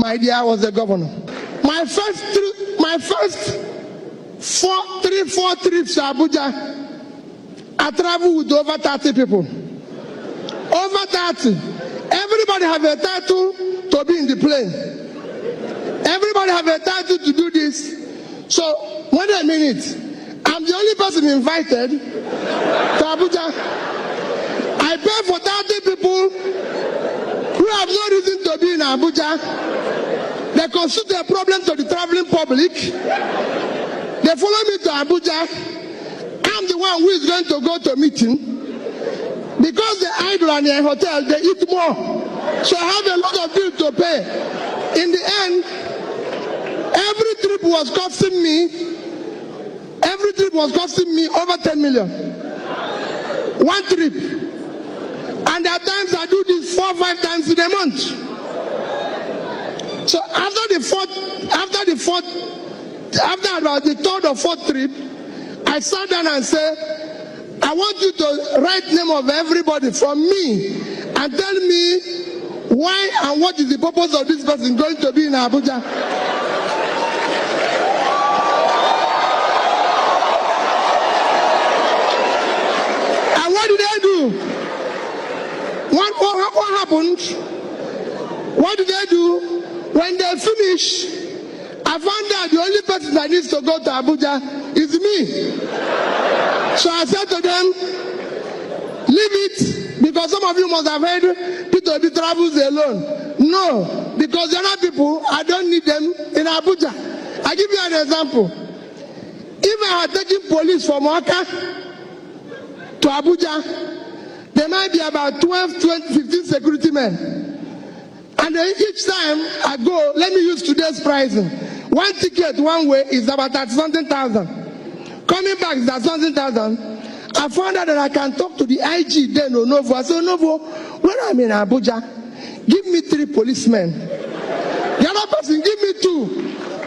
my dear, was the governor. My first 4 trips to Abuja, I traveled with over 30 people. Over 30. Everybody have a title to be in the plane. Everybody have a title to do this. So, wait a minute. I'm the only person invited to Abuja. I pay for 30 people who have no reason to be in Abuja. They constitute a problem to the traveling public. They follow me to Abuja. I'm the one who is going to go to meeting. Because they idle and in a hotel, they eat more. So I have a lot of bills to pay. In the end, every trip was costing me over 10 million. One trip. And at times I do this 4 or 5 times in a month. So after about the 3rd or 4th trip, I sat down and said, I want you to write name of everybody from me and tell me why and what is the purpose of this person going to be in Abuja. And what did they do? What happened? What did they do? When they finish, I found out the only person that needs to go to Abuja is me. So I said to them, leave it, because some of you must have heard Peter travels alone. No, because the other people, I don't need them in Abuja. I give you an example. If I had taken police from Waka to Abuja, there might be about 12, 15 security men. And then each time I go, let me use today's pricing. One ticket one way is about 30-something thousand. Coming back is 30,000. I found out that I can talk to the IG then Onovo. I said, Onovo, when I'm in Abuja, give me 3 policemen. The other person, give me 2.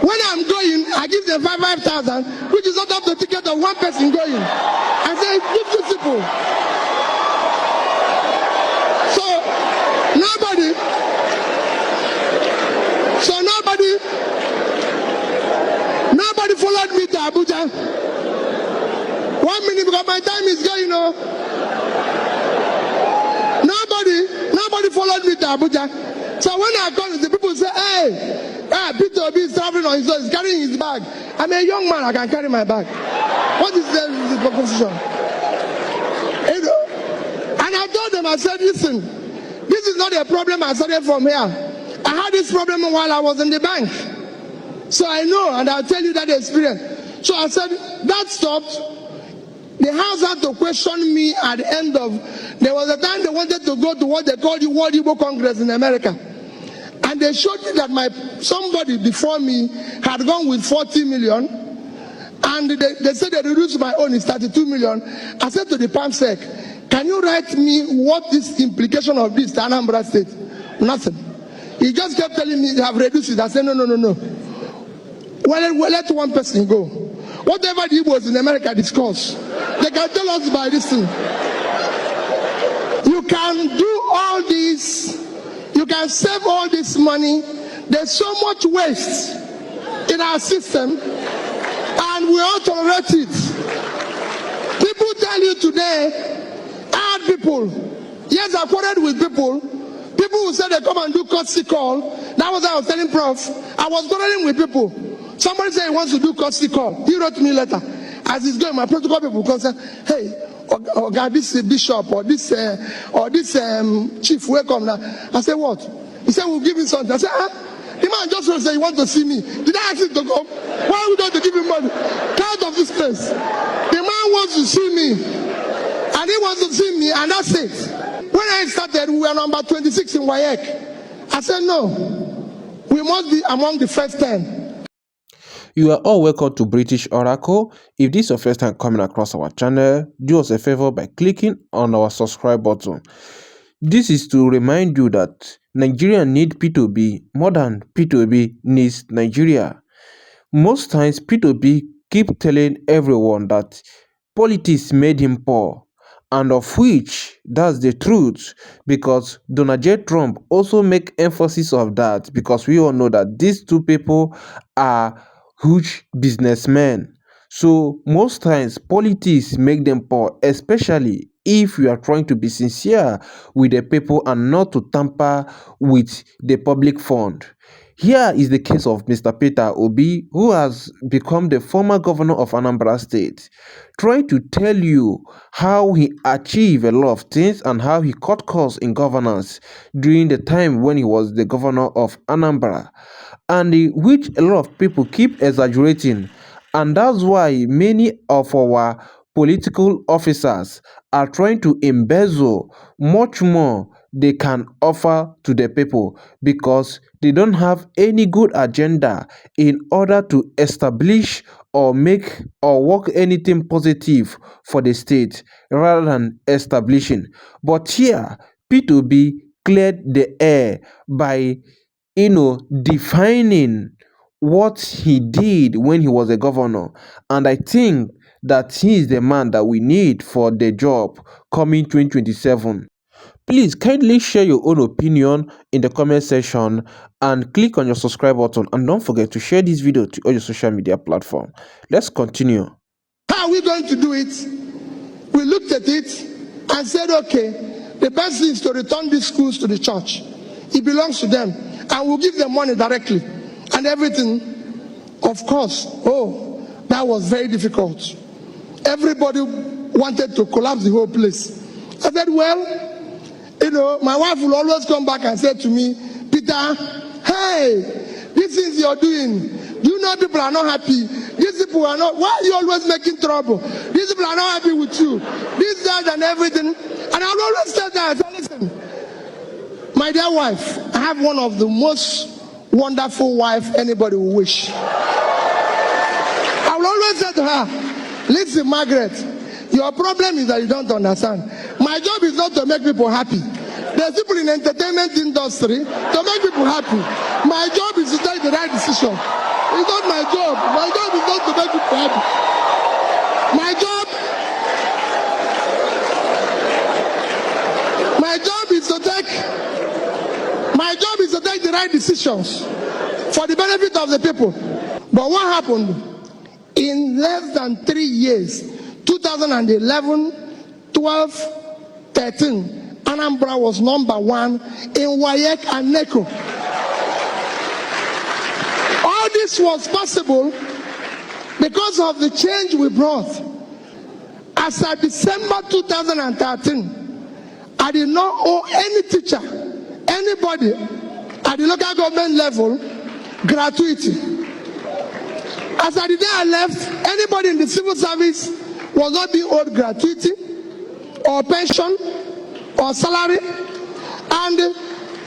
When I'm going, I give them 5,000, which is not up to the ticket of one person going. I say, it's simple. Nobody followed me to Abuja. 1 minute, because my time is going on. Nobody followed me to Abuja. So when I come, the people say, hey, Peter Obi is traveling on his own, he's carrying his bag. I'm a young man, I can carry my bag. What is the proposition? You know? And I told them, I said, listen, this is not a problem I started from here. I had this problem while I was in the bank. So I know, and I'll tell you that experience. So I said, that stopped. The House had to question me at the end of, there was a time they wanted to go to what they called the World Igbo Congress in America. And they showed me that somebody before me had gone with 40 million. And they said they reduced my own is 32 million. I said to the PAMSEC, can you write me what is the implication of this to Anambra State? Nothing. He just kept telling me they have reduced it. I said, no. Well, let one person go. Whatever the Igbos in America discuss, they can tell us by this thing. You can do all this. You can save all this money. There's so much waste in our system, and we all tolerate it. People tell you today, I had people, yes, I quarreled with people who said they come and do courtesy call. That was what I was telling Prof. I was quarreling with people. Somebody said he wants to do courtesy call. He wrote me a letter. As he's going, my protocol people come say, hey, God, this bishop or this chief, welcome now. I said, what? He said, we'll give him something. I said, the man just wants to say he wants to see me. Did I ask him to come? Why are we going to give him money? Get out of this place. The man wants to see me. And he wants to see me, and that's it. When I started, we were number 26 in WAEC. I said, no, we must be among the first 10. You are all welcome to British Oracle. If this is your first time coming across our channel, do us a favor by clicking on our subscribe button. This is to remind you that Nigeria needs P2B more than P2B needs Nigeria. Most times P2B keep telling everyone that politics made him poor, and of which that's the truth, because Donald J. Trump also make emphasis of that, because we all know that these two people are huge businessmen. So most times politics make them poor, especially if you are trying to be sincere with the people and not to tamper with the public fund. Here is the case of Mr. Peter Obi, who has become the former governor of Anambra State, trying to tell you how he achieved a lot of things and how he cut costs in governance during the time when he was the governor of Anambra, and which a lot of people keep exaggerating. And that's why many of our political officers are trying to embezzle much more they can offer to the people, because they don't have any good agenda in order to establish or make or work anything positive for the state rather than establishing. But here, P2B cleared the air by defining what he did when he was a governor. And I think that he is the man that we need for the job coming 2027. Please kindly share your own opinion in the comment section and click on your subscribe button, and don't forget to share this video to all your social media platforms. Let's continue. How are we going to do it? We looked at it and said, okay, the best thing is to return these schools to the church. It belongs to them, and we'll give them money directly and everything. Of course, that was very difficult. Everybody wanted to collapse the whole place. I said, well, my wife will always come back and say to me, Peter, hey, these things you're doing, do you know people are not happy? These people are not, why are you always making trouble? These people are not happy with you. This, that, and everything. And I will always say that, I say, listen, my dear wife, I have one of the most wonderful wife anybody will wish. I will always say to her, listen, Margaret, your problem is that you don't understand. My job is not to make people happy. There's people in the entertainment industry to make people happy. My job is to take the right decision. It's not my job. My job is not to make people happy. My job is to take the right decisions for the benefit of the people. But what happened? In less than 3 years, 2011, 12, 13, Anambra was #1 in WAEC and NECO. All this was possible because of the change we brought. As of December 2013, I did not owe any teacher, anybody at the local government level, gratuity. As at the day I left, anybody in the civil service was not being owed gratuity or pension or salary, and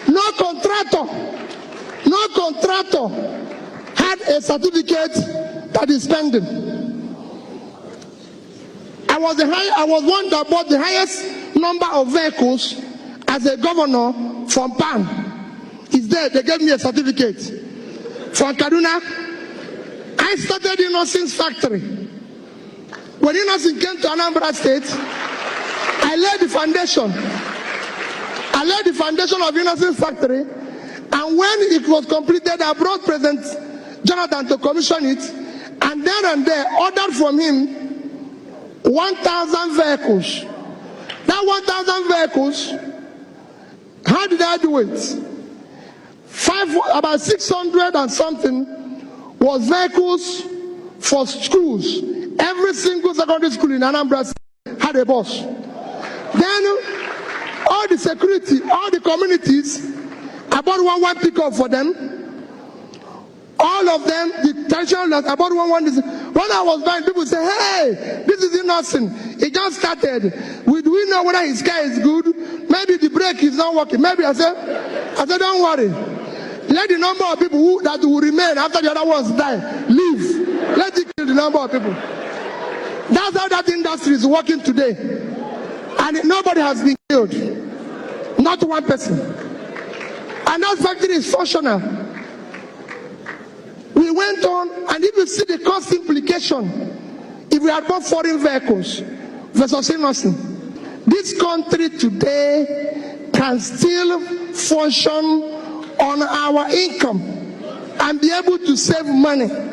no contractor had a certificate that is pending. I was one that bought the highest number of vehicles as a governor from PAN. It's there, they gave me a certificate. From Kaduna, I started Innocence Factory. When Innocence came to Anambra State, I laid the foundation. I laid the foundation of Innocence Factory, and when it was completed, I brought President Jonathan to commission it, and then and there ordered from him 1,000 vehicles. That 1,000 vehicles, how did I do it? About 600 and something was vehicles for schools. Every single secondary school in Anambra had a bus. Then all the security, all the communities, I bought one pickup for them. All of them, the traditional, I bought one. When I was buying, people say, hey, this is innocent. It just started. Do we know whether his car is good? Maybe the brake is not working. Maybe I said, don't worry. Let the number of people that will remain after the other ones die, leave. Let it kill the number of people. That's how that industry is working today. And nobody has been killed. Not one person. And that factory is functional. We went on, and if you see the cost implication, if we had bought foreign vehicles versus innocent, this country today can still function on our income and be able to save money.